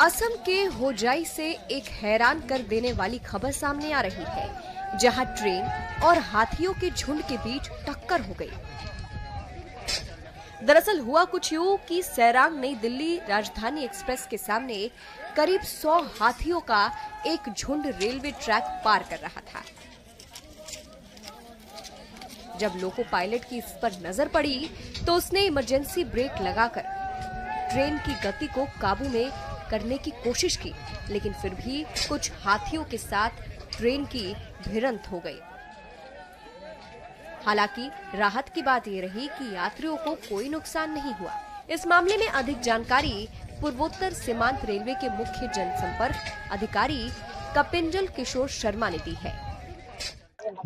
असम के होजाई से एक हैरान कर देने वाली खबर सामने आ रही है, जहां ट्रेन और हाथियों के झुंड के बीच टक्कर हो गई। दरअसल हुआ कुछ यूं कि सैरांग नई दिल्ली राजधानी एक्सप्रेस के सामने करीब 100 हाथियों का एक झुंड रेलवे ट्रैक पार कर रहा था। जब लोको पायलट की इस पर नजर पड़ी तो उसने इमरजेंसी ब्रेक लगाकर ट्रेन की गति को काबू में करने की कोशिश की, लेकिन फिर भी कुछ हाथियों के साथ ट्रेन की भिड़ंत हो गई। हालांकि राहत की बात यह रही कि यात्रियों को कोई नुकसान नहीं हुआ। इस मामले में अधिक जानकारी पूर्वोत्तर सीमांत रेलवे के मुख्य जनसंपर्क अधिकारी कपिंजल किशोर शर्मा ने दी है।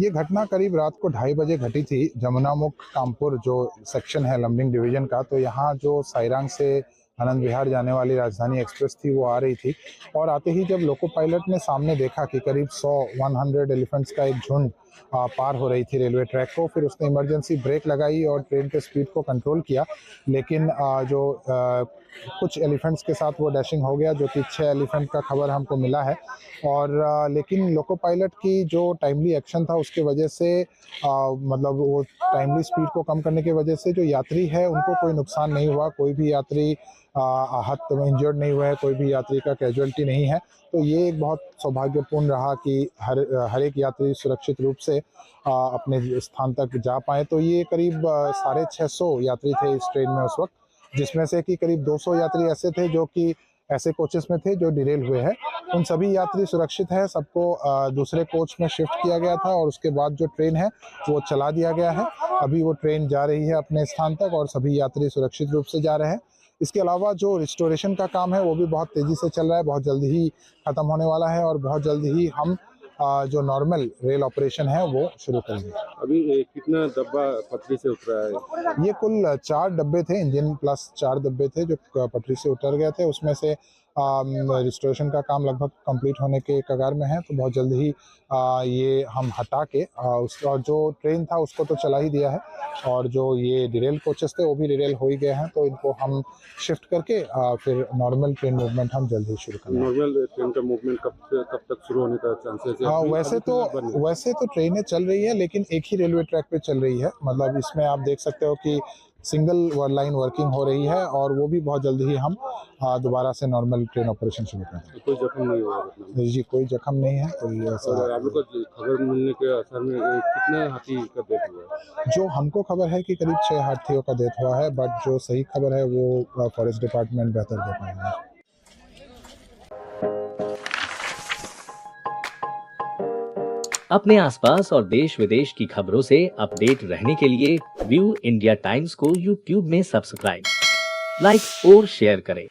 ये घटना करीब रात को 2:30 बजे घटी थी। जमुनामुख कामपुर जो सेक्शन है लंबिंग डिवीजन का, तो यहाँ जो साइरांग से आनंद विहार जाने वाली राजधानी एक्सप्रेस थी वो आ रही थी, और आते ही जब लोको पायलट ने सामने देखा कि करीब 100 एलिफेंट्स का एक झुंड पार हो रही थी रेलवे ट्रैक को, फिर उसने इमरजेंसी ब्रेक लगाई और ट्रेन के स्पीड को कंट्रोल किया। लेकिन कुछ एलिफेंट्स के साथ वो डैशिंग हो गया, जो कि 6 एलिफेंट का खबर हमको मिला है। और लेकिन लोको पायलट की जो टाइमली एक्शन था उसके वजह से मतलब वो टाइमली स्पीड को कम करने की वजह से जो यात्री है उनको कोई नुकसान नहीं हुआ, कोई भी यात्री आहत इंजर्ड नहीं हुआ है, कोई भी यात्री का कैजुअलिटी नहीं है। तो ये एक बहुत सौभाग्यपूर्ण रहा कि हर एक यात्री सुरक्षित रूप से अपने स्थान तक जा पाए। तो ये करीब 650 यात्री थे इस ट्रेन में उस वक्त, जिसमें से कि करीब 200 यात्री ऐसे थे जो कि ऐसे कोचेस में थे जो डिरेल हुए हैं। उन सभी यात्री सुरक्षित है, सबको दूसरे कोच में शिफ्ट किया गया था और उसके बाद जो ट्रेन है वो चला दिया गया है। अभी वो ट्रेन जा रही है अपने स्थान तक और सभी यात्री सुरक्षित रूप से जा रहे हैं। इसके अलावा जो रिस्टोरेशन का काम है वो भी बहुत तेज़ी से चल रहा है, बहुत जल्दी ही ख़त्म होने वाला है और बहुत जल्दी ही हम जो नॉर्मल रेल ऑपरेशन है वो शुरू करेंगे। अभी कितना डब्बा पटरी से उतरा है? ये कुल 4 डब्बे थे, इंजन प्लस 4 डब्बे थे जो पटरी से उतर गए थे। उसमें से रिस्टोरेशन का काम लगभग कंप्लीट होने के कगार में है, तो बहुत जल्द ही ये हम हटा के और जो ट्रेन था उसको तो चला ही दिया है, और जो ये डिरेल कोचेस थे वो भी डिरेल हो ही गए हैं। तो इनको हम शिफ्ट करके फिर नॉर्मल ट्रेन मूवमेंट हम जल्द ही शुरू करेंगे। नॉर्मल ट्रेन का मूवमेंट कब तक शुरू होने का चांसेस है? वैसे तो ट्रेनें चल रही है, लेकिन एक ही रेलवे ट्रैक पे चल रही है। मतलब इसमें आप देख सकते हो कि सिंगल लाइन वर्किंग हो रही है, और वो भी बहुत जल्द ही हम दोबारा से नॉर्मल ट्रेन ऑपरेशन शुरू करेंगे। कोई जख्म नहीं हुआ? जी, कोई जख्म नहीं है। कोई और आप लोग को खबर मिलने के असर में कितने हाथी का डेथ हुआ है? जो हमको खबर है कि करीब 6 हाथियों का डेथ हुआ है, बट जो सही खबर है वो फॉरेस्ट डिपार्टमेंट बेहतर दे पाएगा। अपने आसपास और देश विदेश की खबरों से अपडेट रहने के लिए व्यू इंडिया टाइम्स को यूट्यूब में सब्सक्राइब, लाइक और शेयर करें।